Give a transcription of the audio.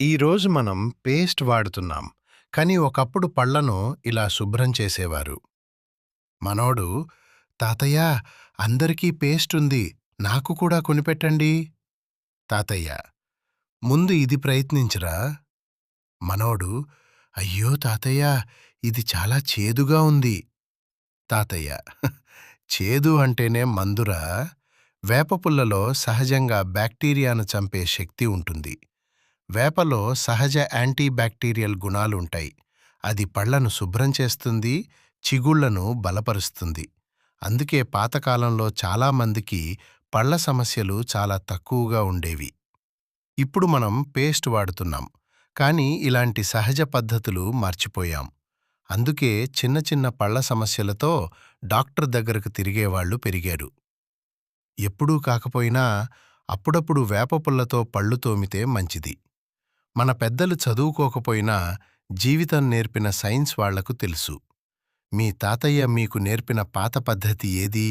ఈరోజు మనం పేస్ట్ వాడుతున్నాం, కానీ ఒకప్పుడు పళ్లను ఇలా శుభ్రం చేసేవారు. మనోడు, తాతయ్య, అందరికీ పేస్ట్ ఉంది, నాకు కూడా కొనిపెట్టండి. తాతయ్య, ముందు ఇది ప్రయత్నించరా. మనోడు, అయ్యో తాతయ్య, ఇది చాలా చేదుగా ఉంది. తాతయ్య, చేదు అంటేనే మందురా. వేపపుల్లలో సహజంగా బ్యాక్టీరియాను చంపే శక్తి ఉంటుంది. వేపలో సహజ యాంటీబ్యాక్టీరియల్ గుణాలుంటాయి. అది పళ్లను శుభ్రం చేస్తుంది, చిగుళ్లను బలపరుస్తుంది. అందుకే పాతకాలంలో చాలామందికి పళ్ల సమస్యలు చాలా తక్కువగా ఉండేవి. ఇప్పుడు మనం పేస్ట్ వాడుతున్నాం, కానీ ఇలాంటి సహజ పద్ధతులు మర్చిపోయాం. అందుకే చిన్న చిన్న పళ్ల సమస్యలతో డాక్టర్ దగ్గరకు తిరిగేవాళ్లు పెరిగారు. ఎప్పుడూ కాకపోయినా అప్పుడప్పుడు వేపపుల్లతో పళ్ళు తోమితే మంచిది. మన పెద్దలు చదువుకోకపోయినా జీవితం నేర్పిన సైన్స్ వాళ్లకు తెలుసు. మీ తాతయ్య మీకు నేర్పిన పాత పద్ధతి ఏది?